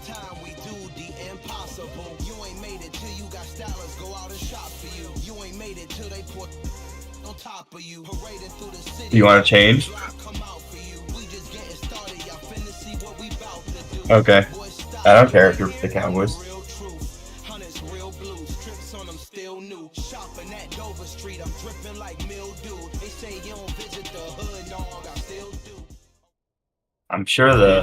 time we do the impossible. You ain't made it till you got stylers go out and shop for you. You ain't made it till they put on top of you. Parading through the city. You want to change? Okay. I don't care if you're the Cowboys. I'm sure the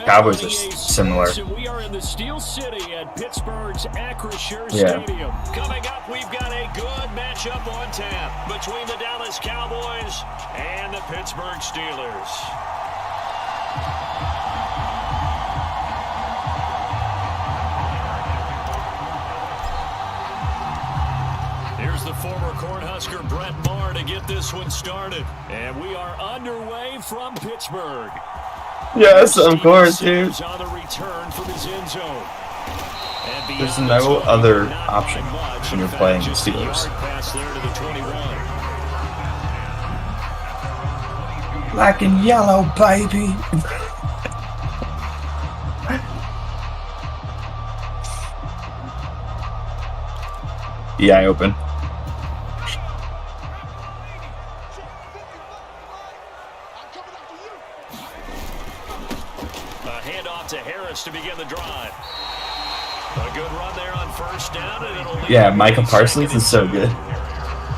Cowboys are similar. We are in the Steel City at Pittsburgh's Acrisure Yeah. Stadium. Coming up, we've got a good matchup on tap between the Dallas Cowboys and the Pittsburgh Steelers. Here's the former Cornhusker Brett Maher to get this one started. And we are underway from Pittsburgh. Yes, of course, dude. On the return from his end zone. There's no other option when you're playing the Steelers. Black and yellow, baby. Yeah, I open. To Harris to begin the drive. A good run there on first down, and it'll yeah, Micah Parsons is so good.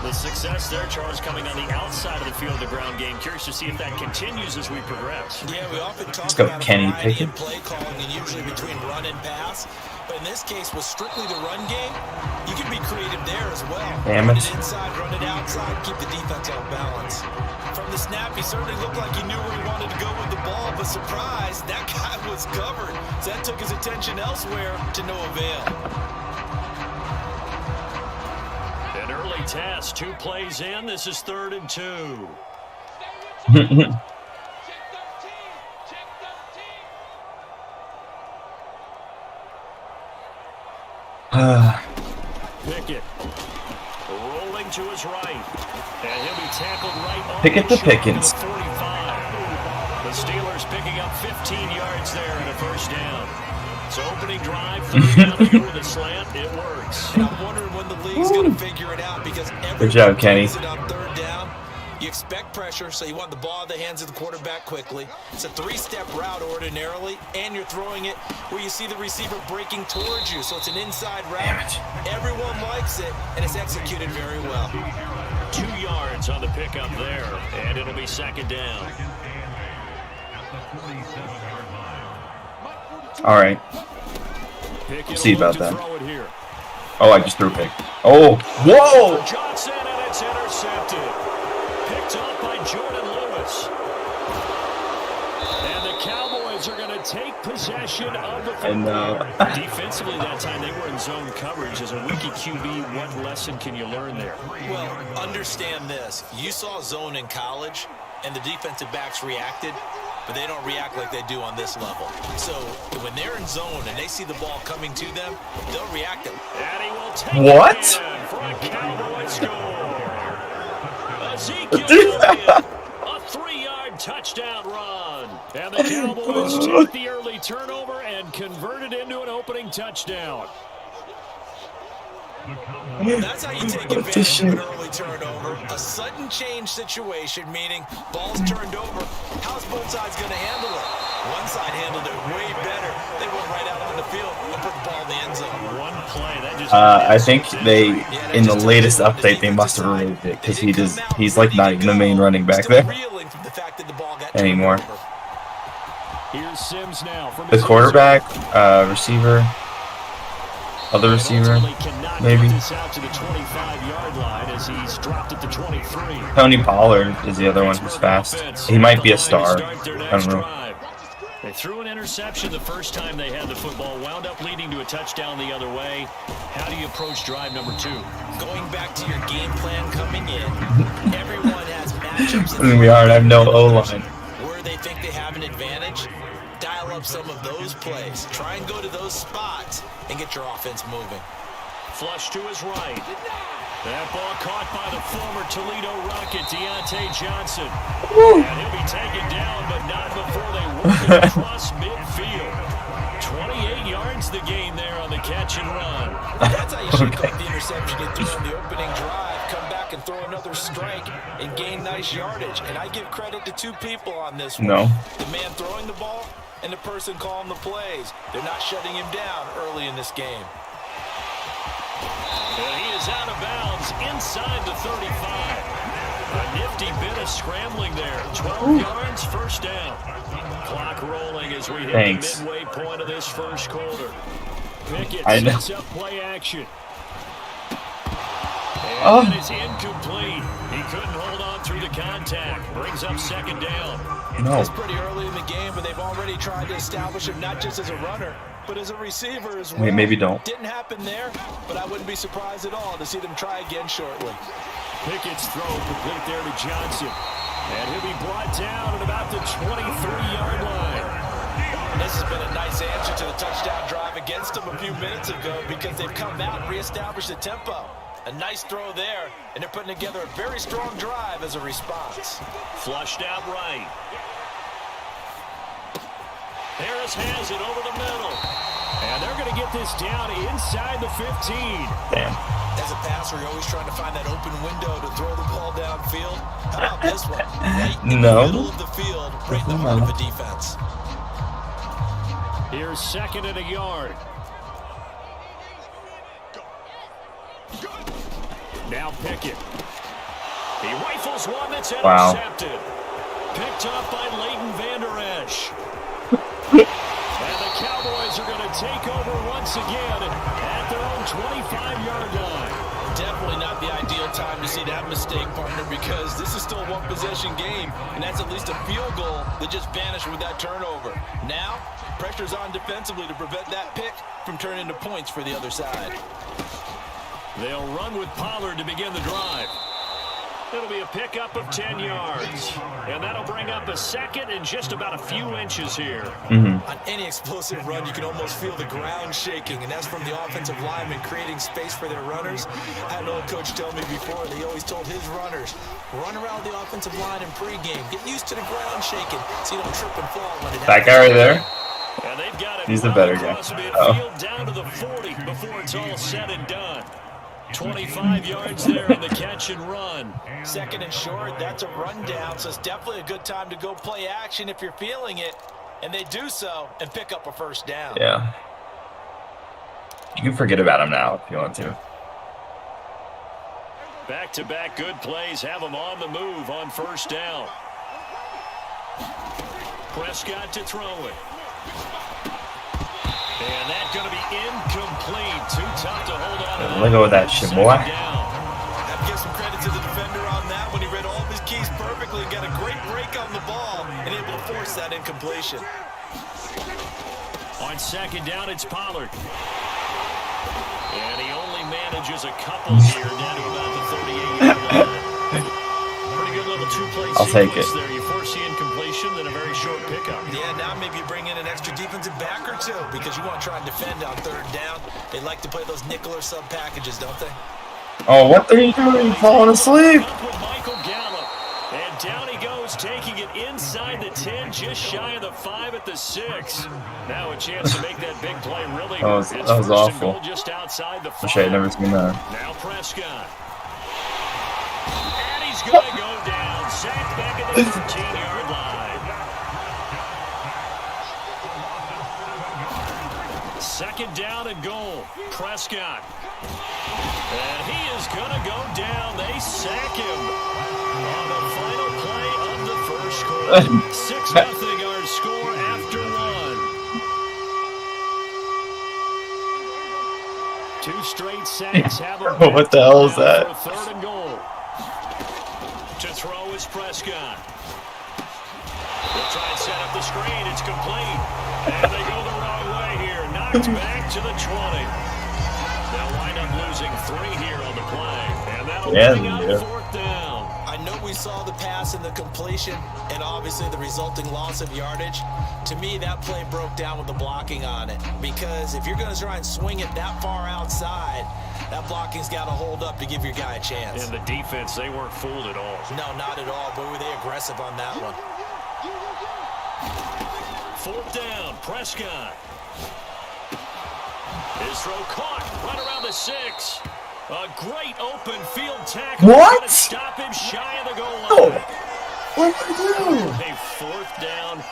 The success there, Charles, coming on the outside of the field of the ground game. Curious to see if that continues as we progress. Yeah, we often talk about Kenny Pickett. Play calling, and usually between run and pass. But in this case, with strictly the run game, you can be creative there as well. Damn it. Run it it inside, run it outside, keep the defense off balance. From the snap, he certainly looked like he knew where he wanted to go with the ball, but surprise, that guy was covered. So that took his attention elsewhere to no avail. An early test, 2 plays in. This is 3rd and 2. Pickett rolling to his right, and he'll be tackled right on Pickett to Pickens. 45. The Steelers picking up 15 yards there and a first down. So opening drive, 3rd down, to go with a slant, it works. And I'm wondering when the league's going to figure it out, because good job, Kenny. It on 3rd down. You expect pressure, so you want the ball in the hands of the quarterback quickly. It's a 3-step route ordinarily, and you're throwing it where you see the receiver breaking towards you, so it's an inside route. Everyone likes it, and it's executed very well. 2 yards on the pickup there, and it'll be 2nd down. All right. See about that. Oh, I just threw a pick. Oh, whoa! Johnson, and it's intercepted. Picked up by Jordan Lewis. And the Cowboys are going to take possession of the football. Defensively that time, they were in zone coverage. As a rookie QB, what lesson can you learn there? Well, understand this. You saw zone in college, and the defensive backs reacted, but they don't react like they do on this level. So when they're in zone and they see the ball coming to them, they'll react. And he will take what? It for a Cowboy score. Ezekiel, a 3-yard touchdown run. And the Cowboys take the early turnover and convert it into an opening touchdown. That's how you take advantage of an early turnover. A sudden change situation, meaning ball's turned over. How's both sides going to handle it? One side handled it way better. They went right out on the field and put the ball in the end zone. One play. That just I think they, in the latest update, they must have removed it because he's like not even the main running back there anymore. Here's Sims now from The quarterback, receiver, other receiver, maybe. Tony Pollard is the other one who's fast. He might be a star. I don't know. They threw an interception the first time they had the football, wound up leading to a touchdown the other way. How do you approach drive number 2? Going back to your game plan coming in, everyone has matchups. We are. I have no O-line. Where they think they have an advantage, dial up some of those plays. Try and go to those spots and get your offense moving. Flush to his right. That ball caught by the former Toledo Rocket, Deontay Johnson. Woo. And he'll be taken down, but not before they work it across midfield. 28 yards the gain there on the catch and run. That's how you should cut the interception you threw in the opening drive. Come back and throw another strike and gain nice yardage. And I give credit to two people on this one. No. The man throwing the ball and the person calling the plays. They're not shutting him down early in this game. And he is out of bounds inside the 35. A nifty bit of scrambling there. 12 yards, first down. Clock rolling as we hit the midway point of this first quarter. Pickett sets up play action. And that is incomplete. He couldn't hold on through the contact. Brings up second down. No. It's pretty early in the game, but they've already tried to establish him not just as a runner, but as a receiver as well. Wait, maybe don't. Didn't happen there, but I wouldn't be surprised at all to see them try again shortly. Pickett's throw complete there to Johnson. And he'll be brought down at about the 23-yard line. And this has been a nice answer to the touchdown drive against them a few minutes ago because they've come out and reestablished the tempo. A nice throw there, and they're putting together a very strong drive as a response. Flushed out right. Harris has it over the middle. And they're going to get this down inside the 15. Damn. As a passer, you're always trying to find that open window to throw the ball downfield. How about this one? Right in the middle of the field, right in the heart of the defense. Here's second and a yard. Now Pickett. He rifles one that's intercepted. Picked up by Leighton Vander Esch. And the Cowboys are going to take over once again at their own 25-yard line. Definitely not the ideal time to see that mistake, partner, because this is still a one-possession game, and that's at least a field goal that just vanished with that turnover. Now, pressure's on defensively to prevent that pick from turning into points for the other side. They'll run with Pollard to begin the drive. It'll be a pickup of 10 yards. And that'll bring up a second and just about a few inches here. On any explosive run, you can almost feel the ground shaking, and that's from the offensive linemen creating space for their runners. I had an old coach tell me before, he always told his runners, run around the offensive line in pregame. Get used to the ground shaking so you don't trip and fall when it happens. That guy right there? And they've got it. He's the better guy. Down to the 40 before it's all said and done. 25 yards there on the catch and run. Second and short, that's a rundown, so it's definitely a good time to go play action if you're feeling it. And they do so and pick up a first down. Yeah. You can forget about him now if you want to. Back-to-back good plays have them on the move on first down. Prescott to throw it. And that's going to be incomplete. Too tough to hold on to. Let go of that shit, boy. I have to give some credit to the defender on that when he read all of his keys perfectly, got a great break on the ball, and able to force that incompletion. On second down, it's Pollard. And he only manages a couple here down to about the 38-yard line. Pretty good little two-play I'll take it. There. You force the incompletion, then a very short pickup. Yeah, now maybe you bring in an extra defensive back or two because you want to try and defend on third down. They like to play those nickel or sub packages, don't they? Oh, what are you doing? Falling asleep? With Michael Gallup. And down he goes, taking it inside the 10, just shy of the 5 at the 6. Now a chance to make that big play really. That was awful. Just outside the 5. Wish I had never seen that. Now Prescott. And he's going to go down. Sacked back at the 13-yard line. Second down and goal. Prescott. And he is going to go down. They sack him on the final play of the first quarter. 6-0 our score after one. Two straight sacks have a What the hell is that? Third and goal. To throw is Prescott. They'll try and set up the screen. It's complete. And they go the wrong way here. Knocked back to the 20. They'll wind up losing 3 here on the play. And that'll bring up fourth down. I know we saw the pass and the completion and obviously the resulting loss of yardage. To me, that play broke down with the blocking on it. Because if you're going to try and swing it that far outside, that blocking's got to hold up to give your guy a chance. And the defense, they weren't fooled at all. No, not at all. Boy, were they aggressive on that one. Fourth down, Prescott. His throw caught right around the 6. A great open field tackle. What? Stop him shy of the goal line. Oh, what did I do? A 4th down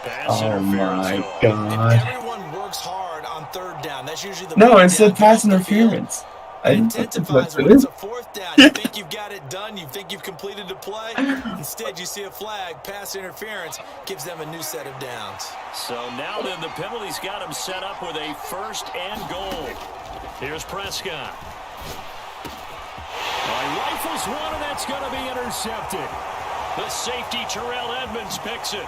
pass Oh interference. my If god. everyone works hard on 3rd down, that's usually the No, main it said down pass you have to field. interference. It I didn't think intensifies that's when what it it's is. a 4th down. You think you've got it done. You think you've completed the play. Instead, you see a flag. Pass interference gives them a new set of downs. So now then, the penalty's got him set up with a 1st and goal. Here's Prescott. He rifles one, and that's going to be intercepted. The safety, Terrell Edmonds, picks it.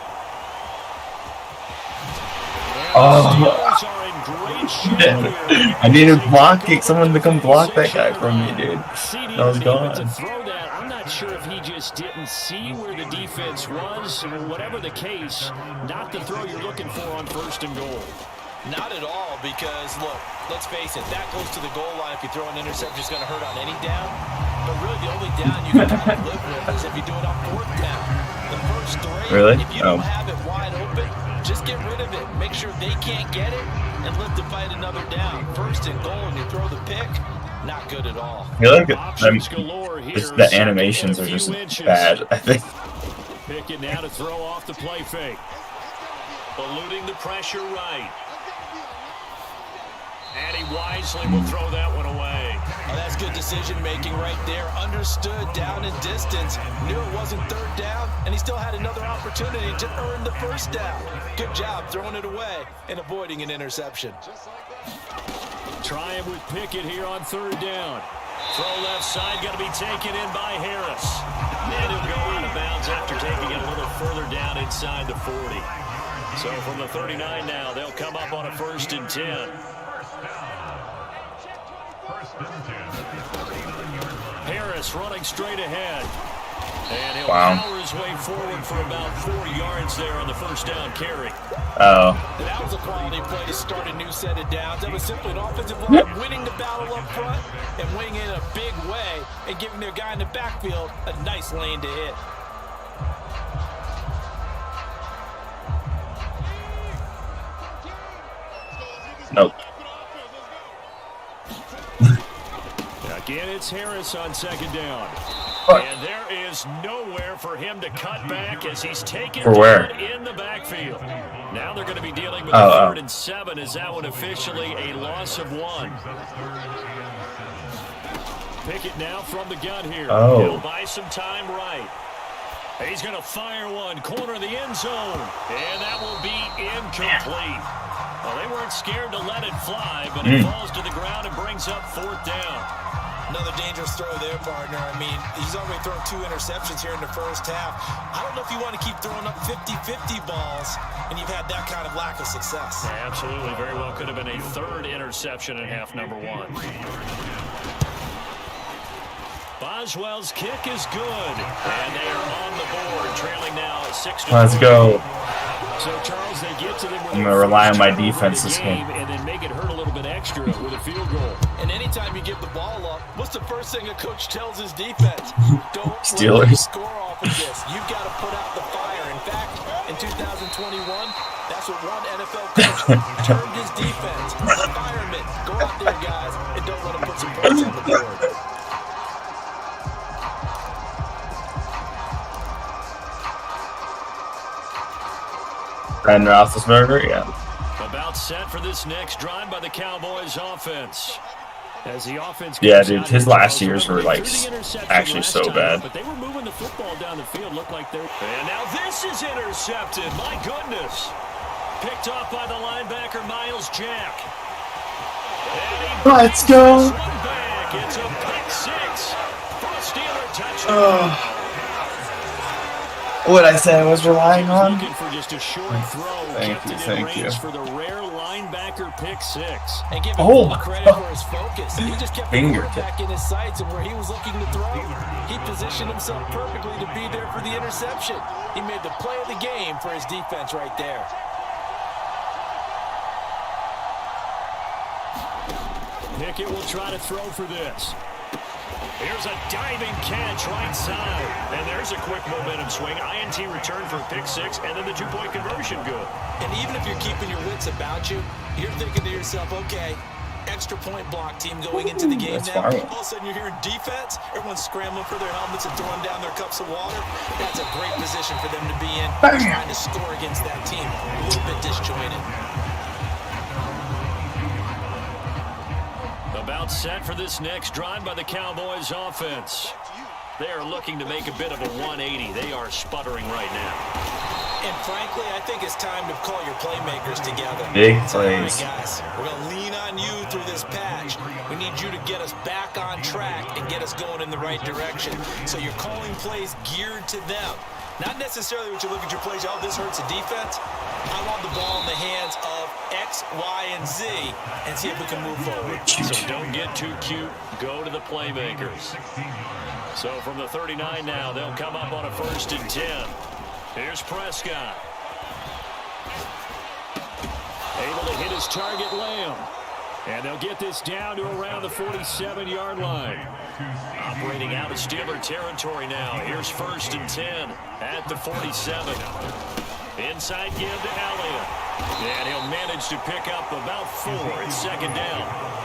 Oh. Steelers are in great shape here. I needed blocking, someone to come block that guy from me, dude. That was To gone. throw that, I'm not sure if he just didn't see where the defense was, or whatever the case, not the throw you're looking for on 1st and goal. Not at all, because, look, let's face it, that goes to the goal line. If you throw an interception, it's going to hurt on any down. But really, the only down you can kind of live with is if you do it on 4th down. The first 3, Really? if you don't have it wide open, just get rid of it. Make sure they can't get it and live to fight another down. 1st and goal, and you throw the pick, not good at all. I feel like Options galore here. just the animations are just bad, I think. Pickett now to throw off the play fake. Eluding the pressure right. And he wisely will throw that one away. Oh, that's good decision-making right there. Understood down and distance. Knew it wasn't 3rd down, and he still had another opportunity to earn the 1st down. Good job throwing it away and avoiding an interception. Trying with Pickett here on 3rd down. Throw left side, going to be taken in by Harris. And he'll go out of bounds after taking it a little further down inside the 40. So from the 39 now, they'll come up on a 1st and 10. Harris running straight ahead. And he'll power his way forward for about 4 yards there on the 1st down carry. Oh. That was a quality play to start a new set of downs. That was simply an offensive line winning the battle up front and winning it in a big way and giving their guy in the backfield a nice lane to hit. Nope. Again, it's Harris on 2nd down. And there is nowhere for him to cut back as he's taken down in the backfield. Now they're going to be dealing with a 3rd and 7. Is that one officially a loss of 1? Pickett now from the gun here. He'll buy some time right. He's going to fire one. Corner of the end zone. And that will be incomplete. Well, they weren't scared to let it fly, but it falls to the ground and brings up 4th down. Another dangerous throw there, partner. I mean, he's already thrown 2 interceptions here in the 1st half. I don't know if you want to keep throwing up 50-50 balls, and you've had that kind of lack of success. Yeah, absolutely. Very well could have been a 3rd interception in half number 1. Boswell's kick is good, and they are on the board, trailing now 6-4. Let's go. So, Charles, they get to them with I'm going to rely on my defense this game. And then make it hurt a little bit extra with a field goal. And anytime you give the ball up, what's the first thing a coach tells his defense? Don't Steelers. score off of this. You've got to put out the fire. In fact, in 2021, that's what one NFL coach termed his defense. Firemen. Go out there, guys, and don't let them put some points on the board. Ben Roethlisberger, yeah. About set for this next drive by the Cowboys offense. As the offense Yeah, dude, his last years were like actually so bad. But they were moving the football down the field. Looked like they're. And now this is intercepted. My goodness. Picked off by the linebacker Miles Jack. Let's go. It's a pick 6 for a Steeler touchdown. What I said I was relying on? Looking for just a short throw. Thank you. For the rare linebacker pick 6. And give him full credit for his focus. He just kept the Fingertip. quarterback in his sights and where he was looking to throw. He positioned himself perfectly to be there for the interception. He made the play of the game for his defense right there. Pickett will try to throw for this. Here's a diving catch right side. And there's a quick momentum swing. INT return for pick 6, and then the 2-point conversion good. And even if you're keeping your wits about you, you're thinking to yourself, okay, extra point block team going into the game That's now. fine. All of a sudden you're hearing defense. Everyone's scrambling for their helmets and throwing down their cups of water. That's a great position for them to be in, trying to score against that team. A little bit disjointed. About set for this next drive by the Cowboys offense. They are looking to make a bit of a 180. They are sputtering right now. And frankly, I think it's time to call your playmakers together. Big All right, plays. guys, we're going to lean on you through this patch. We need you to get us back on track and get us going in the right direction. So you're calling plays geared to them. Not necessarily what you look at your plays, oh, this hurts the defense. I want the ball in the hands of X, Y, and Z and see if we can move forward. So don't get too cute. Go to the playmakers. So from the 39 now, they'll come up on a 1st and 10. Here's Prescott. Able to hit his target, Lamb. And they'll get this down to around the 47-yard line. Operating out of Steeler territory now. Here's 1st and 10 at the 47. Inside give to Elliott. And he'll manage to pick up about 4 at 2nd down.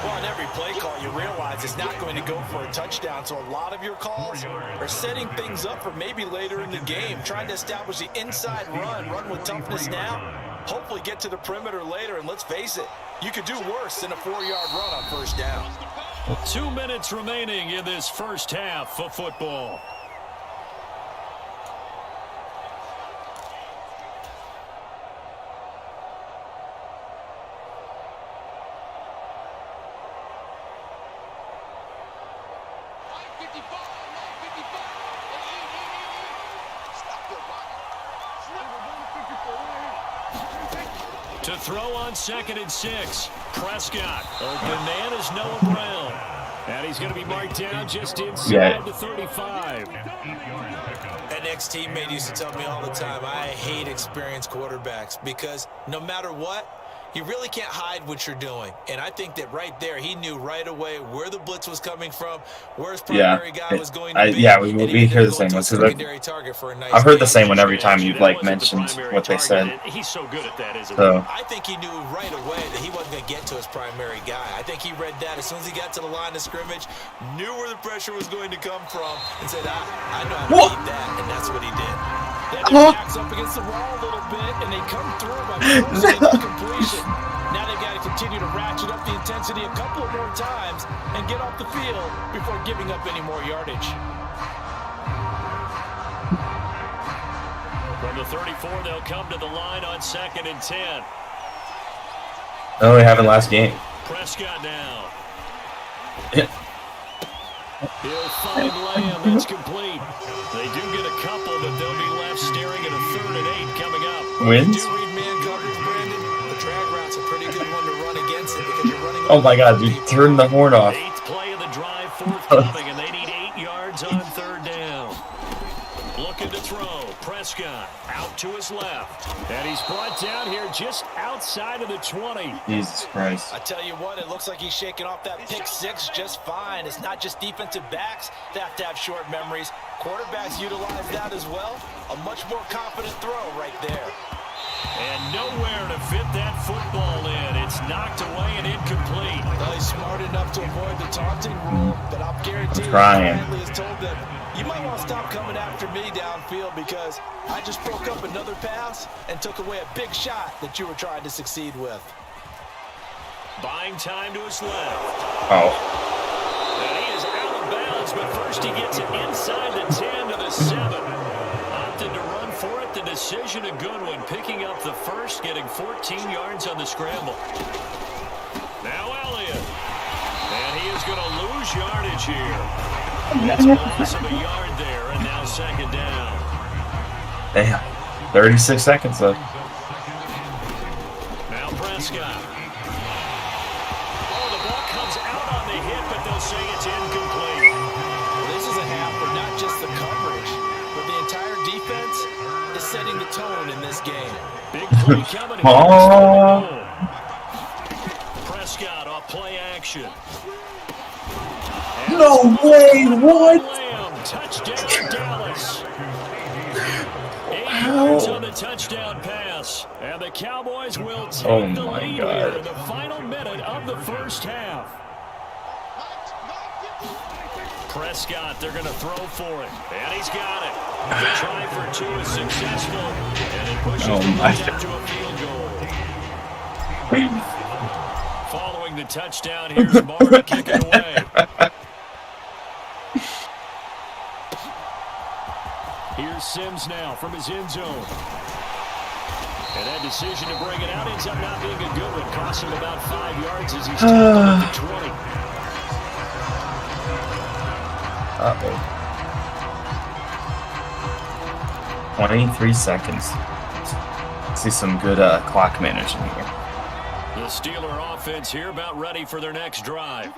Well, on every play call, you realize it's not going to go for a touchdown, so a lot of your calls are setting things up for maybe later in the game, trying to establish the inside run with toughness now, hopefully get to the perimeter later, and let's face it, you could do worse than a 4-yard run on 1st down. 2 minutes remaining in this first half of football. To throw on 2nd and 6. Prescott. Open man is Noah Brown. And he's going to be marked down just inside the 35. An ex-teammate used to tell me all the time, I hate experienced quarterbacks because no matter what, you really can't hide what you're doing. And I think that right there, he knew right away where the blitz was coming from, where his primary guy was going to be. Yeah, we hear the same one. I've heard the same one every time you've mentioned what they said. He's so good at that, isn't he? I think he knew right away that he wasn't going to get to his primary guy. I think he read that as soon as he got to the line of scrimmage, knew where the pressure was going to come from, and said, I know how to beat that, and that's what he did. Then their backs up against the wall a little bit, and they come through by forcing the completion. Now they've got to continue to ratchet up the intensity a couple of more times and get off the field before giving up any more yardage. From the 34, they'll come to the line on 2nd and 10. Oh, they happened last game. Prescott now. Yeah. He'll find Lamb. That's complete. They do get a couple, but they'll be left staring at a 3rd and 8 coming up. Wins? You do read man coverage, Brandon. The drag route's a pretty good one to run against it because you're running. Oh my God, you turned the horn off. 8th play of the drive, 4th coming, and they need 8 yards on 3rd down. Looking to throw. Prescott out to his left. And he's brought down here just outside of the 20. Jesus Christ. I tell you what, it looks like he's shaking off that pick 6 just fine. It's not just defensive backs that have to have short memories. Quarterbacks utilize that as well. A much more confident throw right there. And nowhere to fit that football in. It's knocked away and incomplete. Well, he's smart enough to avoid the taunting rule, but I'll guarantee you, Bradley has told them, you might want to stop coming after me downfield because I just broke up another pass and took away a big shot that you were trying to succeed with. Buying time to his left. Oh. And he is out of bounds, but first he gets it inside the 10 to the 7. Opted to run for it. The decision a good one. Picking up the first, getting 14 yards on the scramble. Now Elliott. And he is going to lose yardage here. That's a loss of a yard there, and now 2nd down. Damn. 36 seconds left. Now Prescott. Oh, the ball comes out on the hit, but they'll say it's incomplete. This is a half where not just the coverage, but the entire defense is setting the tone in this game. Big play coming here. Oh. Prescott off play action. No way, what? Lamb, touchdown Dallas. 8 yards on the touchdown pass. And the Cowboys will take the lead here in the final minute of the first half. Prescott, they're going to throw for it. And he's got it. The try for 2 is successful. And it pushes the lead up to a field goal. Following the touchdown, here's Mark to kick it away. Here's Sims now from his end zone. And that decision to bring it out ends up not being a good one. Cost him about 5 yards as he's tackled at the 20. Uh-oh. 23 seconds. See some good clock management here. The Steeler offense here about ready for their next drive.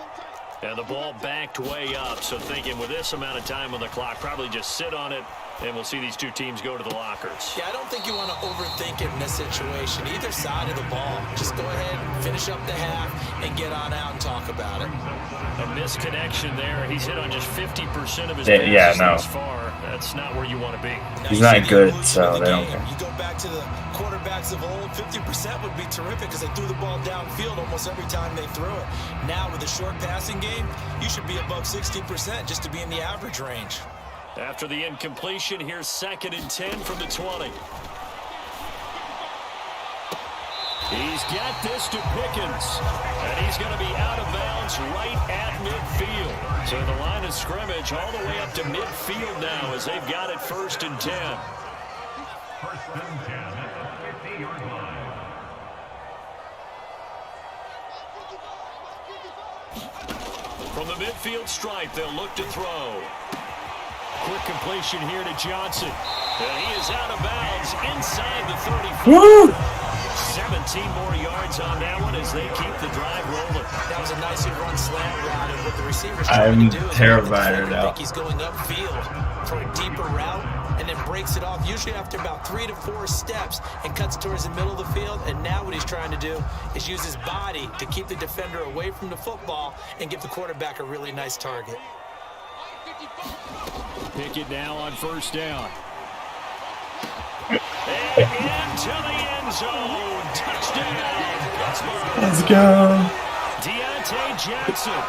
And the ball backed way up, so thinking with this amount of time on the clock, probably just sit on it, and we'll see these two teams go to the lockers. Yeah, I don't think you want to overthink it in this situation. Either side of the ball. Just go ahead, finish up the half, and get on out and talk about it. A misconnection there. He's hit on just 50% of his passes thus far. That's not where you want to be. He's not good, so they don't care. You go back to the quarterbacks of old, 50% would be terrific because they threw the ball downfield almost every time they threw it. Now with a short passing game, you should be above 60% just to be in the average range. After the incompletion, here's 2nd and 10 from the 20. He's got this to Pickens, and he's going to be out of bounds right at midfield. So the line of scrimmage all the way up to midfield now as they've got it 1st and 10. 1st and 10 at the 50-yard line. From the midfield stripe, they'll look to throw. Quick completion here to Johnson. And he is out of bounds inside the 34. 17 more yards on that one as they keep the drive rolling. That was a nicely run slant route, and what the receiver's trying to do is terrified right now. think he's going upfield for a deeper route and then breaks it off, usually after about 3 to 4 steps, and cuts towards the middle of the field. And now what he's trying to do is use his body to keep the defender away from the football and give the quarterback a really nice target. Pickett now on 1st down. And into the end zone. Touchdown. Let's go. Deontay Johnson.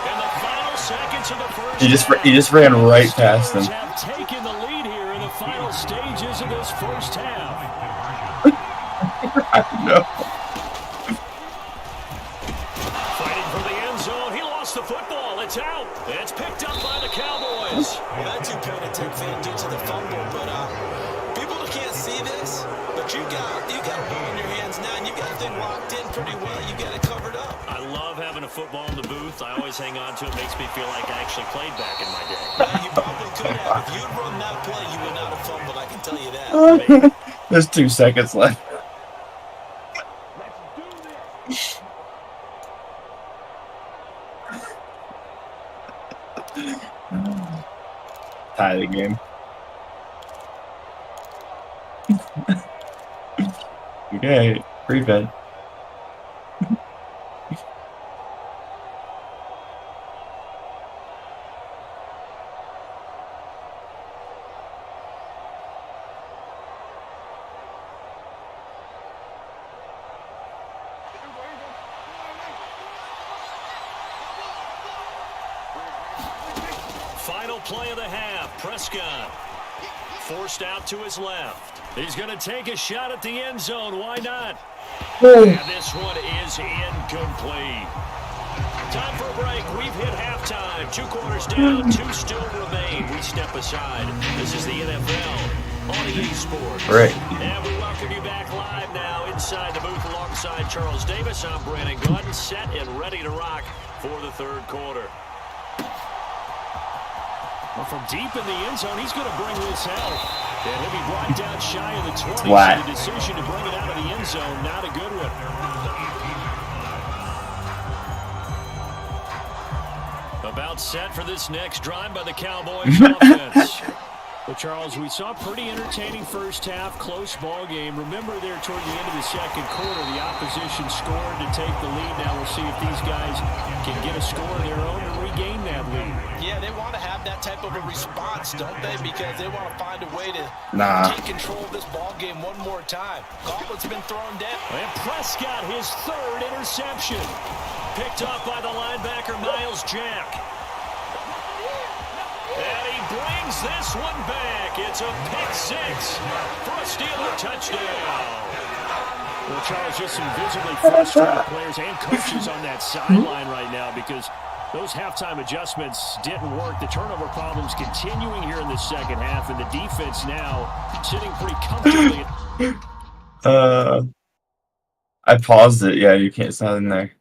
In the final seconds of the first He just ran right past him. have taken the lead here in the final stages of this first half. I know. Fighting for the end zone. He lost the football. It's out. It's picked up by the Cowboys. Well, that's who paid attention due to the fumble, but people can't see this, but you got a ball in your hands now, and you got the thing locked in pretty well. You got it covered up. I love having a football in the booth. I always hang on to it. Makes me feel like I actually played back in my day. Well, you probably could have. If you'd run that play, you would not have fumbled, I can tell you that. There's 2 seconds left. Tie the game. Okay, prevent. Final play of the half. Prescott forced out to his left. He's going to take a shot at the end zone. Why not? And this one is incomplete. Time for a break. We've hit halftime. 2 quarters down. 2 still remain. We step aside. This is the NFL on EA Sports. Right. And we welcome you back live now inside the booth alongside Charles Davis. I'm Brandon Gordon, set and ready to rock for the 3rd quarter. Well, from deep in the end zone, he's going to bring this out. And he'll be brought down shy of the 20. Flat. So the decision to bring it out of the end zone, not a good one. About set for this next drive by the Cowboys offense. Well, Charles, we saw a pretty entertaining first half, close ball game. Remember there toward the end of the 2nd quarter, the opposition scored to take the lead. Now we'll see if these guys can get a score of their own and regain that lead. Yeah, they want to have that type of a response, don't they? Because they want to find a way to take control of this ball game one more time. Gauntlet's been thrown down. And Prescott, his 3rd interception. picked off by the linebacker, Miles Jack. And he brings this one back. It's a pick six for a Steeler touchdown. Well, Charles, just some visibly frustrated players and coaches on that sideline right now because those halftime adjustments didn't work. The turnover problems continuing here in the second half, and the defense now sitting pretty comfortably. I paused it. Yeah, you can't. It's not in there.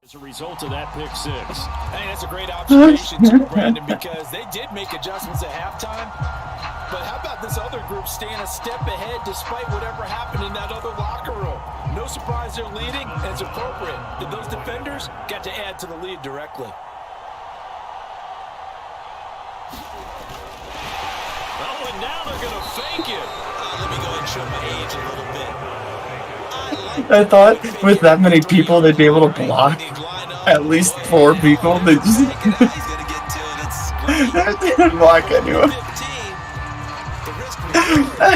As a result of that pick six. Hey, that's a great observation too, Brandon, because they did make adjustments at halftime. But how about this other group staying a step ahead despite whatever happened in that other locker room? No surprise they're leading, and it's appropriate that those defenders got to add to the lead directly. Oh, and now they're going to fake it. Let me go ahead and show my age a little bit. I thought with that many people they'd be able to block at least 4 people. They just didn't block anyone.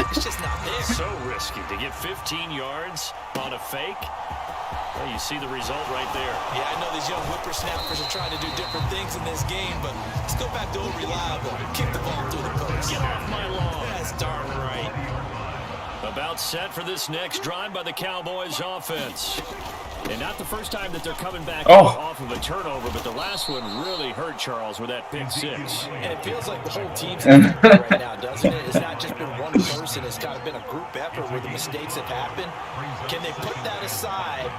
It's just not there. So risky to get 15 yards on a fake. Well, you see the result right there. Yeah, I know these young whippersnappers are trying to do different things in this game, but let's go back to old reliable. Kick the ball through the post. Get off my lawn. That's darn right. About set for this next drive by the Cowboys offense. And not the first time that they're coming back off of a turnover, but the last one really hurt Charles with that pick six. And it feels like the whole team's affected right now, doesn't it? It's not just been one person. It's kind of been a group effort where the mistakes have happened. Can they put that aside,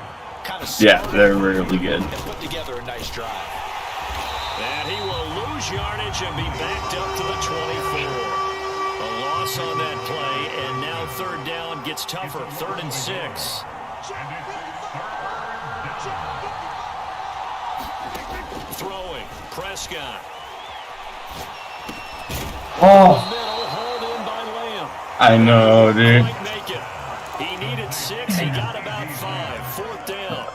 kind of they're really good. And put together a nice drive. And he will lose yardage and be backed up to the 24. A loss on that play, and now third down gets tougher. 3rd and 6. Throwing, Prescott. Oh, Middle, hauled in by Lamb. I know, dude. Might make it. He needed 6. He got about 5. 4th down.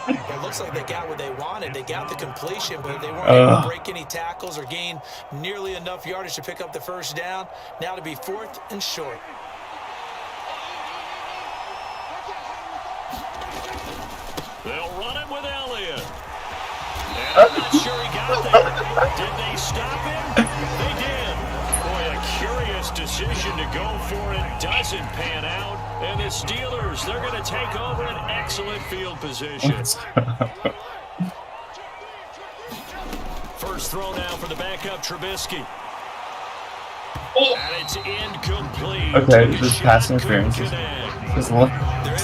It looks like they got what they wanted. They got the completion, but they weren't able to break any tackles or gain nearly enough yardage to pick up the first down. Now to be 4th and short. They'll run it with Elliott. And I'm not sure he got there. Did they stop him? They did. Boy, a curious decision to go for it. Doesn't pan out. And the Steelers, they're going to take over an excellent field position. First throw now for the backup, Trubisky. And it's incomplete. Okay, this pass interference. There is something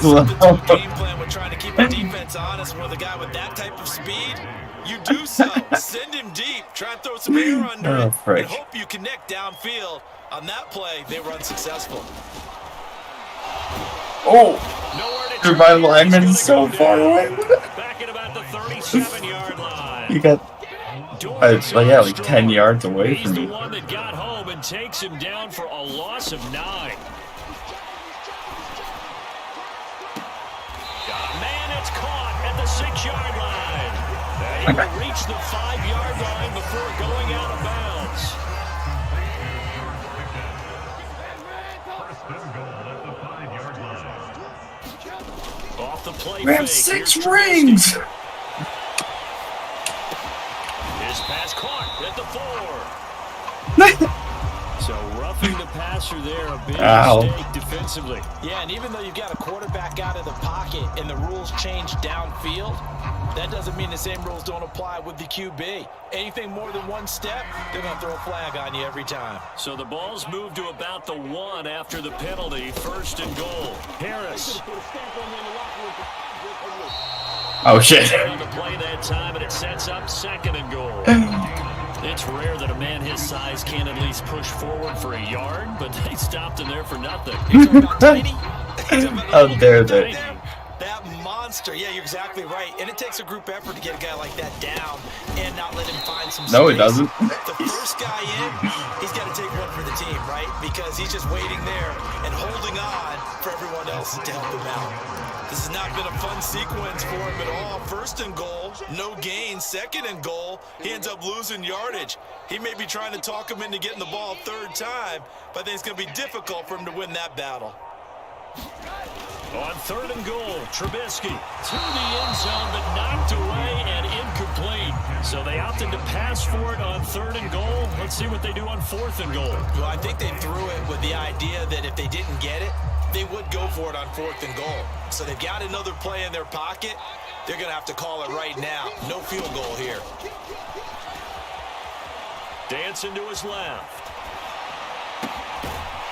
to a game plan with trying to keep the defense honest with a guy with that type of speed. You do so. Send him deep. Try and throw some air under it. And hope you connect downfield. On that play, they were unsuccessful. Oh, dude, my lineman's so far away. Back at about the 37-yard line. You got, like 10 yards away from He's me. the one that got home and takes him down for a loss of 9. Got a man that's caught at the 6-yard line. He will reach the 5-yard line before going out of bounds. Off the play We have fake. 6 Here's rings. His pass caught at the 4. So roughing the passer there, a big mistake defensively. Yeah, and even though you've got a quarterback out of the pocket and the rules change downfield, that doesn't mean the same rules don't apply with the QB. Anything more than one step, they're going to throw a flag on you every time. So the ball's moved to about the 1 after the penalty. 1st and goal. Harris. Oh, shit. On the play that time, and it sets up 2nd and goal. It's rare that a man his size can at least push forward for a yard, but they stopped him there for nothing. How dare they? That monster monster. Yeah, you're exactly right. And it takes a group effort to get a guy like that down and not let him find some space. No, it doesn't. The first guy in, he's got to take one for the team, right? Because he's just waiting there and holding on for everyone else to help him out. This has not been a fun sequence for him at all. First and goal, no gain. Second and goal, he ends up losing yardage. He may be trying to talk him into getting the ball third time, but I think it's going to be difficult for him to win that battle. On third and goal, Trubisky to the end zone, but knocked away and incomplete. So they opted to pass for it on third and goal. Let's see what they do on fourth and goal. Well, I think they threw it with the idea that if they didn't get it, they would go for it on fourth and goal. So they've got another play in their pocket. They're going to have to call it right now. No field goal here. Dancing to his left.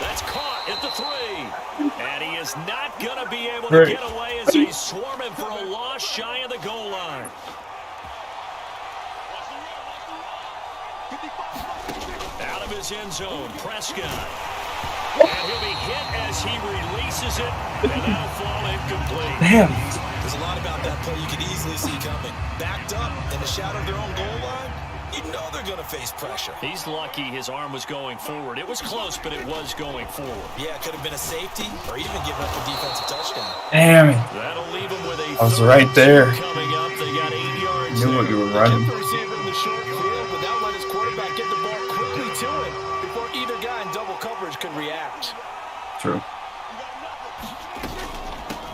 That's caught at the 3. And he is not going to be able to get away as he's swarming for a loss shy of the goal line. Out of his end zone, Prescott. And he'll be hit as he releases it, and that'll fall incomplete. Damn. There's a lot about that play you could easily see coming. Backed up in the shadow of their own goal line, you know they're going to face pressure. He's lucky his arm was going forward. It was close, but it was going forward. Yeah, it could have been a safety or even given up a defensive touchdown. Damn it. That'll leave him with a I was right there. coming up. They got 8 yards. Knew what you were running. Kept the receiver in the short field without letting his quarterback get the ball quickly to him before either guy in double coverage could react. True.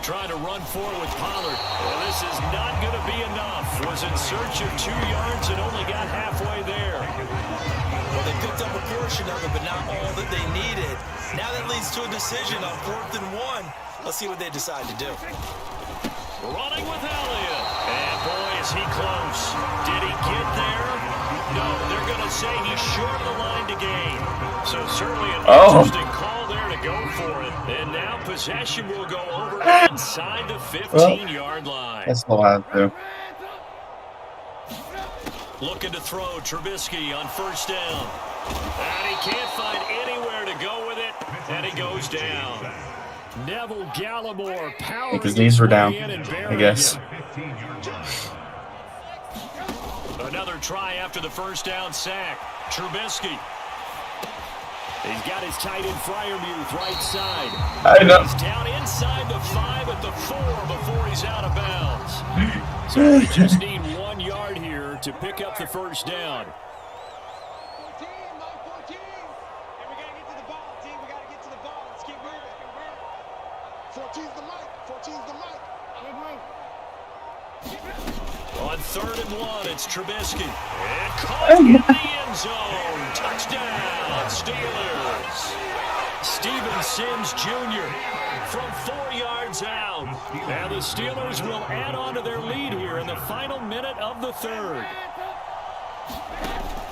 Trying to run forward with Pollard. Well, this is not going to be enough. Was in search of 2 yards and only got halfway there. Well, they picked up a portion of it, but not all that they needed. Now that leads to a decision on 4th and 1. Let's see what they decide to do. Running with Elliott. And boy, is he close. Did he get there? No, they're going to say he's short of the line to gain. So certainly an interesting call there to go for it. And now possession will go over inside the 15-yard line. That's all I have to do. Looking to throw Trubisky on first down. And he can't find anywhere to go with it. And he goes down. Neville Gallimore powering. I think his knees were down, I guess. Another try after the first down sack. Trubisky. He's got his tight end Freiermuth right side. I know. He's down inside the 5 at the 4 before he's out of bounds. So we just need 1 yard here to pick up the first down. 14, line 14. And we got to get to the ball, team. We got to get to the ball. Let's keep moving. 14's the mic. 14's the mic. On third and 1, it's Trubisky. And caught in the end zone. Touchdown, Steelers. Steven Sims Jr. from 4 yards out. And the Steelers will add on to their lead here in the final minute of the third.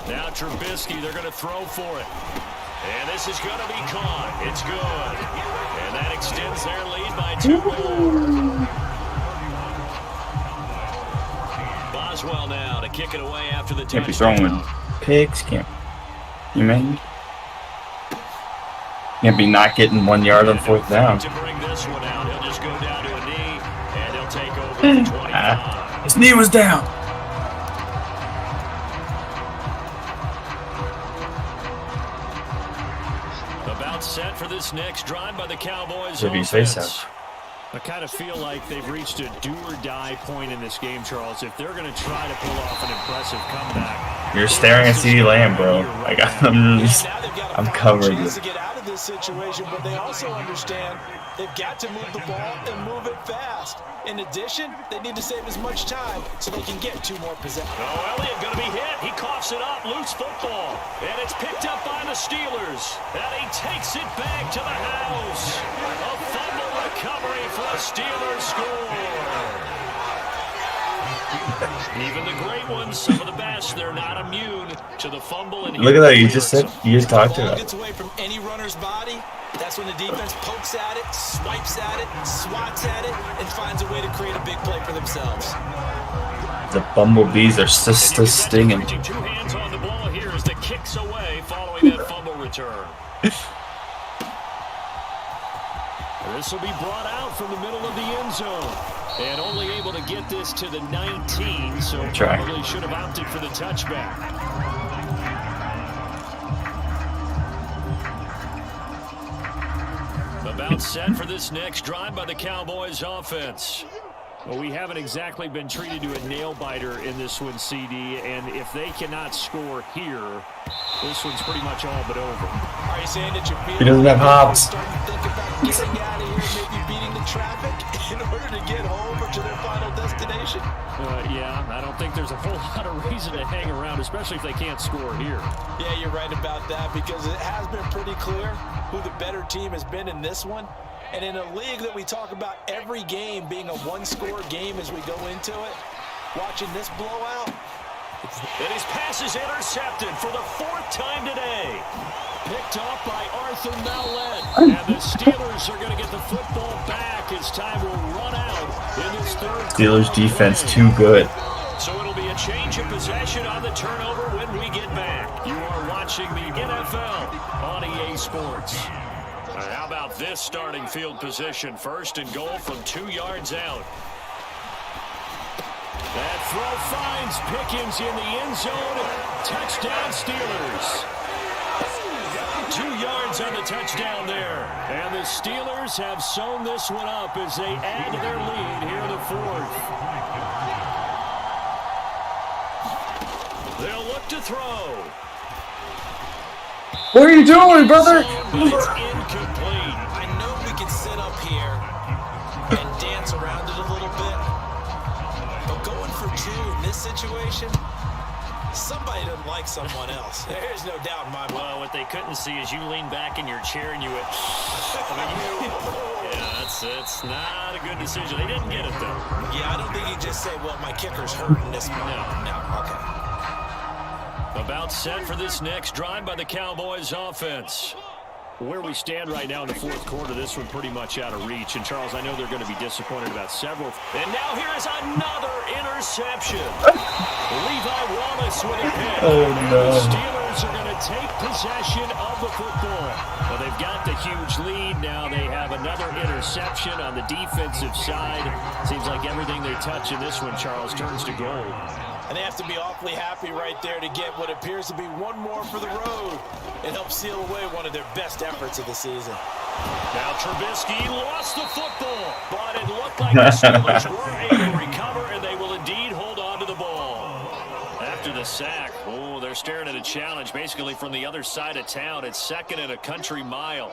Now Trubisky, they're going to throw for it. And this is going to be caught. It's good. And that extends their lead by 2 more. Boswell now to kick it away after the Can't be touchdown. throwing picks. Can't. You mean? Can't be not getting 1 yard on 4th down. To bring this one out, he'll just go down to a knee, and he'll take over the 25. His knee was down. About set for this next drive by the Cowboys. Should be face offense. up. I kind of feel like they've reached a do-or-die point in this game, Charles. If they're going to try to pull off an impressive comeback, You're staring at CeeDee Lamb, bro. Like I'm covered. To get out of this situation, but they also understand they've got to move the ball and move it fast. In addition, they need to save as much time so they can get 2 more possessions. Oh, Elliott going to be hit. He coughs it up. Loose football. And it's picked up by the Steelers. And he takes it back to the house. A fumble recovery for a Steelers score. Even the great ones, some of the best, they're not immune to the fumble. And Look at that. You just said. You just talked the ball about. gets away from any runner's body. That's when the defense pokes at it, swipes at it, swats at it, and finds a way to create a big play for themselves. The bumblebees are still stinging. 2 hands on the ball here as the kicks away following that fumble return. This will be brought out from the middle of the end zone. And only able to get this to the 19, so probably should have opted for the touchback. About set for this next drive by the Cowboys offense. Well, we haven't exactly been treated to a nail-biter in this one, CD, and if they cannot score here, this one's pretty much all but over. Are you saying that you're He doesn't have hops. starting to think about getting out of here, maybe beating the traffic in order to get home or to their final destination? Yeah, I don't think there's a whole lot of reason to hang around, especially if they can't score here. Yeah, you're right about that because it has been pretty clear who the better team has been in this one. And in a league that we talk about every game being a one-score game as we go into it, watching this blowout. And his pass is intercepted for the 4th time today. Picked off by Arthur Mallett. And the Steelers are going to get the football back as time will run out in this 3rd. Steelers defense too good. So it'll be a change of possession on the turnover when we get back. You are watching the NFL on EA Sports. How about this starting field position? 1st and goal from 2 yards out. That throw finds Pickens in the end zone. Touchdown Steelers. 2 yards on the touchdown there. And the Steelers have sewn this one up as they add to their lead here in the 4th. They'll look to throw. What are you doing, brother? It's incomplete. I know we can sit up here and dance around it a little bit, but going for 2 in this situation, somebody doesn't like someone else. There's no doubt in my mind. Well, what they couldn't see is you lean back in your chair and you went, yeah, that's not a good decision. They didn't get it, though. Yeah, I don't think you just say, well, my kicker's hurting this moment. No, okay. About set for this next drive by the Cowboys offense. Where we stand right now in the 4th quarter, this one pretty much out of reach. And, Charles, I know they're going to be disappointed about several. And now here is another interception. Levi Wallace with a pick. Oh, no. The Steelers are going to take possession of the football. Well, they've got the huge lead. Now they have another interception on the defensive side. Seems like everything they touch in this one, Charles, turns to gold. And they have to be awfully happy right there to get what appears to be one more for the road and help seal away one of their best efforts of the season. Now Trubisky lost the football, but it looked like the Steelers were able to recover, and they will indeed hold on to the ball. After the sack, they're staring at a challenge basically from the other side of town. It's 2nd and a country mile.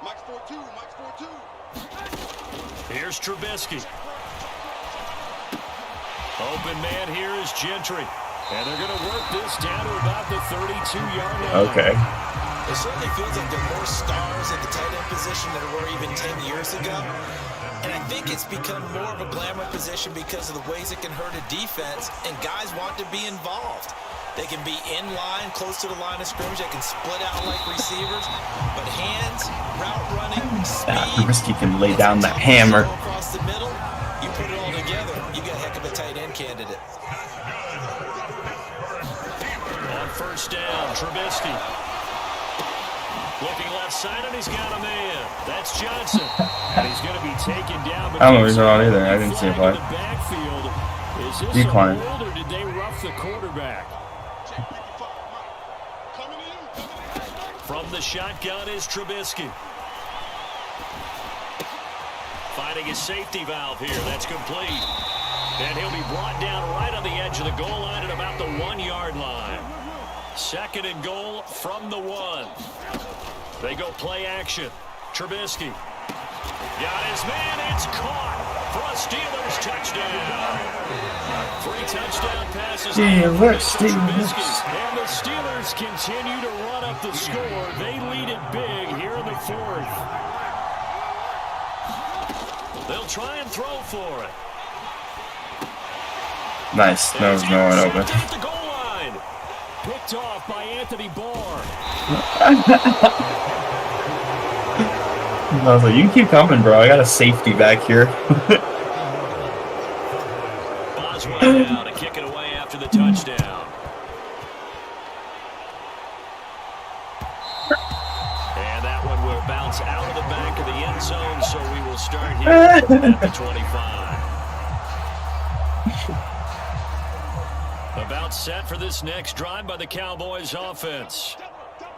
Mike's 4-2, Mike's 4-2. Here's Trubisky. Open man here is Gentry. And they're going to work this down to about the 32-yard line. Okay. It certainly feels like there are more stars at the tight end position than there were even 10 years ago. And I think it's become more of a glamour position because of the ways it can hurt a defense, and guys want to be involved. They can be in line, close to the line of scrimmage. They can split out like receivers. But hands, route running, speed. Trubisky can lay down that hammer. Across the middle, you put it all together, you got a heck of a tight end candidate. On 1st down, Trubisky. Looking left side, and he's got a man. That's Johnson. And he's going to be taken down. I don't know he's not either. I didn't see a play. Is this Decline. a hold, or did they rough the quarterback? From the shotgun is Trubisky. Finding his safety valve here. That's complete. And he'll be brought down right on the edge of the goal line at about the 1-yard line. 2nd and goal from the 1. They go play action. Trubisky. Got his man. It's caught for a Steelers touchdown. 3 touchdown passes. Steelers. And the Steelers continue to run up the score. They lead it big here in the 4th. They'll try and throw for it. Nice. That was no one open. At the goal line. Picked off by Anthony Barr. I was like, you can keep coming, bro. I got a safety back here. Boswell now to kick it away after the touchdown. And that one will bounce It's out of the back of the end zone, so we will start here at the 25. About set for this next drive by the Cowboys offense.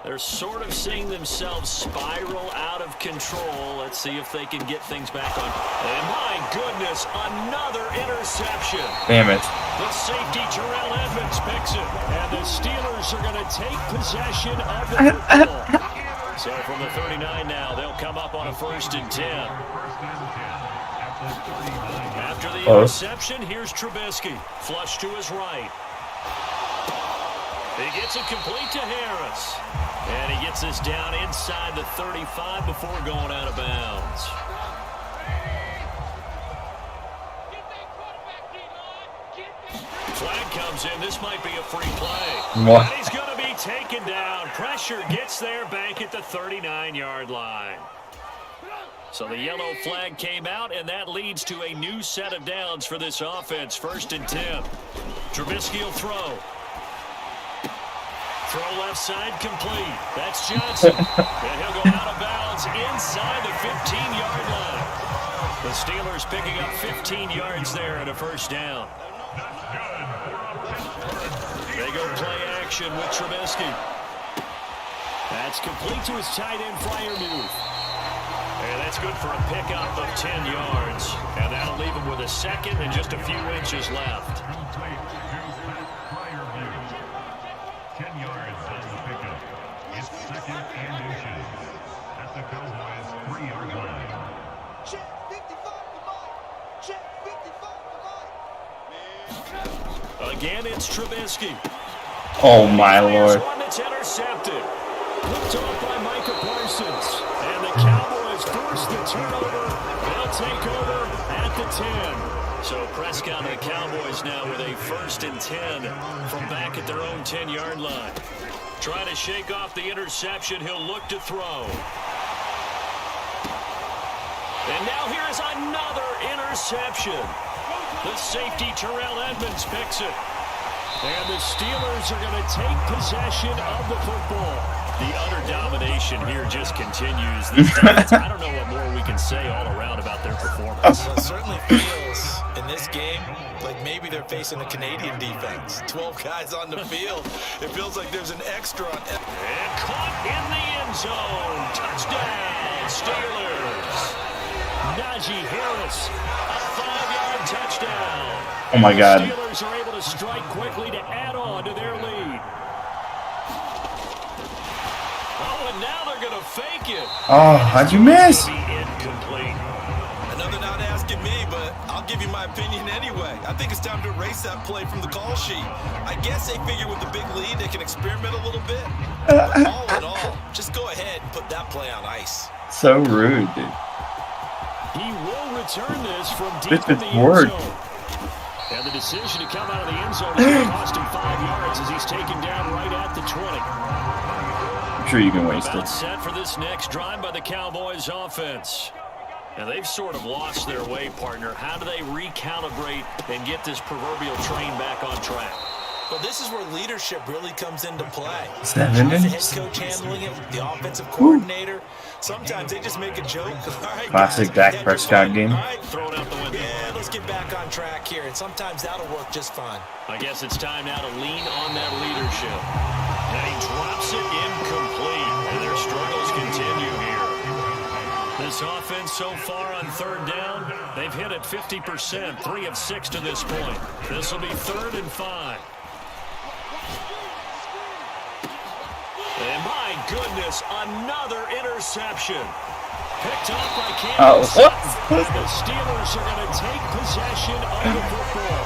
They're sort of seeing themselves spiral out of control. Let's see if they can get things back on. And my goodness, another interception. Damn it. The safety, Terrell Edmonds, picks it. And the Steelers are going to take possession of the football. So from the 39 now, they'll come up on a 1st and 10. After the interception, here's Trubisky. Flush to his right. He gets it complete to Harris. And he gets this down inside the 35 before going out of bounds. Flag comes in. This might be a free play. What? And he's going to be taken down. Pressure gets there back at the 39-yard line. So the yellow flag came out, and that leads to a new set of downs for this offense. 1st and 10. Trubisky will throw. Throw left side complete. That's Johnson. And he'll go out of bounds inside the 15-yard line. The Steelers picking up 15 yards there at a 1st down. They go play action with Trubisky. That's complete to his tight end Freiermuth. And that's good for a pickup of 10 yards. And that'll leave him with a 2nd and just a few inches left. 10 yards on the pickup. It's 2nd and inches at the Cowboys' 3-yard line. Check 55 to Mike. Check 55 to Mike. Again, it's Trubisky. Oh my Here's lord. one that's intercepted. Picked off by Micah Parsons. And the Cowboys force the turnover. They'll take over at the 10. So Prescott and the Cowboys now with a 1st and 10 from back at their own 10-yard line. Trying to shake off the interception. He'll look to throw. And now here's another interception. The safety, Terrell Edmonds, picks it. And the Steelers are going to take possession of the football. The utter domination here just continues. This defense, I don't know what more we can say all around about their performance. Well, it certainly feels in this game like maybe they're facing a Canadian defense. 12 guys on the field. It feels like there's an extra on. And caught in the end zone. Touchdown, Steelers. Najee Harris, a 5-yard touchdown. Oh my God. The Steelers are able to strike quickly to add on to their lead. Oh, and now they're going to fake it. Oh, how'd you miss? Be incomplete. Another not asking me, but I'll give you my opinion anyway. I think it's time to erase that play from the call sheet. I guess they figure with the big lead they can experiment a little bit. But all in all, just go ahead and put that play on ice. So rude, dude. He will return this from deep in the end word. zone. And the decision to come out of the end zone is going to cost him 5 yards as he's taken down right at the 20. I'm sure you can waste About it. set for this next drive by the Cowboys offense. And they've sort of lost their way, partner. How do they recalibrate and get this proverbial train back on track? Well, this is where leadership really comes into play. 7 How's the head minutes. coach handling it? The offensive coordinator? Sometimes they just make a joke. All right, Classic guys, Dak head Prescott your game. All right, Throw it out the window. yeah, let's get back on track here. And sometimes that'll work just fine. I guess it's time now to lean on that leadership. And he drops it incomplete. And their struggles continue here. This offense so far on 3rd down, they've hit it 50%, 3 of 6 to this point. This will be 3rd and 5. And my goodness, another interception. Picked off by Kansas. What? And the Steelers are going to take possession of the football.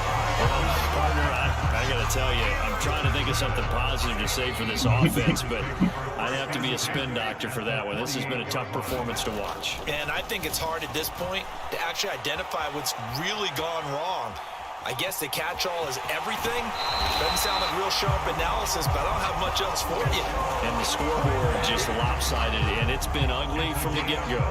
Partner, I got to tell you, I'm trying to think of something positive to say for this offense, but I'd have to be a spin doctor for that one. This has been a tough performance to watch. And I think it's hard at this point to actually identify what's really gone wrong. I guess the catch-all is everything. Doesn't sound like real sharp analysis, but I don't have much else for you. And the scoreboard just lopsided, and it's been ugly from the get-go.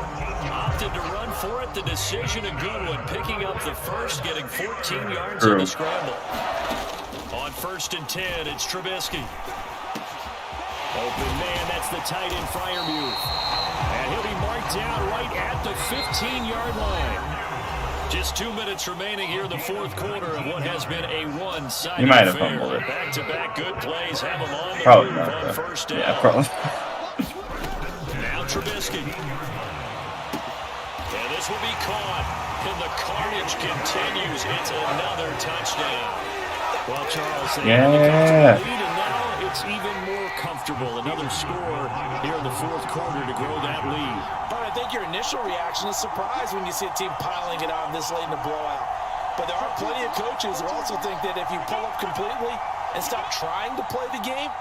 Opted to run for it. The decision a good one. Picking up the first, getting 14 yards on the scramble. On 1st and 10, it's Trubisky. Open man, that's the tight end Freiermuth. And he'll be marked down right at the 15-yard line. Just 2 minutes remaining here in the fourth quarter of what has been a one-sided He might have affair. fumbled it. Back-to-back good plays have him on the Probably move not, on though. first down. Yeah, probably. Now Trubisky. And this will be caught. And the carnage continues. It's another touchdown. Well, Charles, they had a comfortable lead, and now it's even more comfortable. Another score here in the fourth quarter to grow that lead. But I think your initial reaction is surprise when you see a team piling it on this late in the blowout. But there are plenty of coaches who also think that if you pull up completely and stop trying to play the game,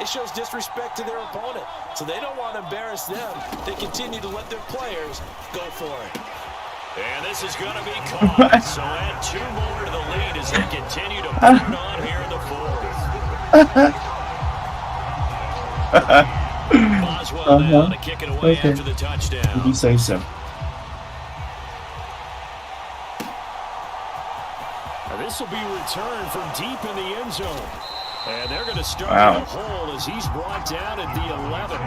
it shows disrespect to their opponent. So they don't want to embarrass them. They continue to let their players go for it. And this is going to be caught. So add 2 more to the lead as they continue to put it on here in the fourth. Boswell now to kick it away after the touchdown. Did you say so? Now this will be returned from deep in the end zone. And they're going to start in the hole as he's brought down at the 11.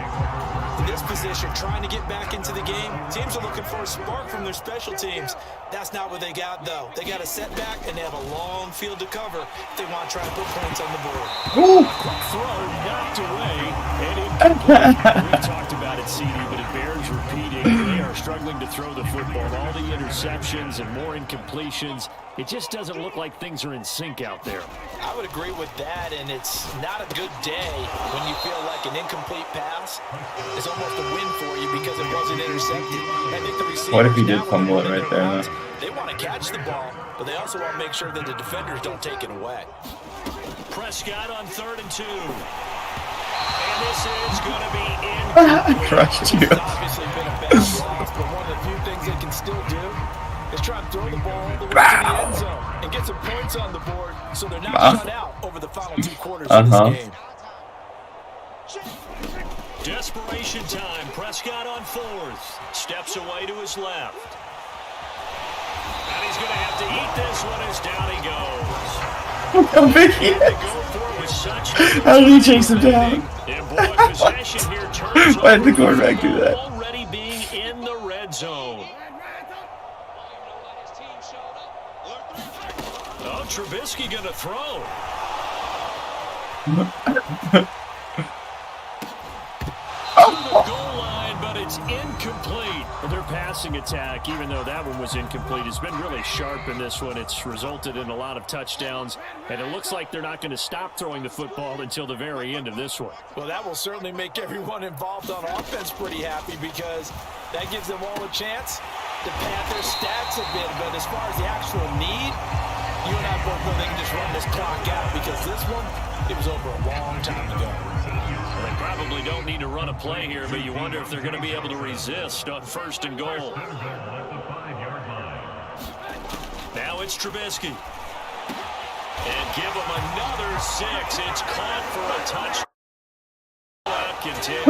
In this position, trying to get back into the game, teams are looking for a spark from their special teams. That's not what they got, though. They got a setback, and they have a long field to cover if they want to try and put points on the board. Quick throw, knocked away, and incomplete. We talked about it, CD, but it bears repeating. They are struggling to throw the football. All the interceptions and more incompletions. It just doesn't look like things are in sync out there. I would agree with that, and it's not a good day when you feel like an incomplete pass is almost a win for you because it wasn't intercepted. I think the receivers, what if he did fumble it right there? They want to catch the ball, but they also want to make sure that the defenders don't take it away. Prescott on 3rd and 2. And this is going to be incomplete. Crushed you. It's obviously been a bad loss, but one of the few things they can still do is try to throw the ball all the way to the end zone and get some points on the board so they're not shut out over the final 2 quarters of this game. Desperation time. Prescott on 4th. Steps away to his left. And he's going to have to eat this one as down he goes. Look how big he is. How did he chase him down? Why did the quarterback do that? Already being in the red zone. Oh, Trubisky going to throw. The goal line, but it's incomplete. Their passing attack, even though that one was incomplete, has been really sharp in this one. It's resulted in a lot of touchdowns, and it looks like they're not going to stop throwing the football until the very end of this one. Well, that will certainly make everyone involved on offense pretty happy because that gives them all a chance to pad their stats a bit. But as far as the actual need, you and I both know they can just run this clock out because this one, it was over a long time ago. They probably don't need to run a play here, but you wonder if they're going to be able to resist on 1st and goal. Now it's Trubisky. And give him another 6. It's caught for a touchdown. Continues.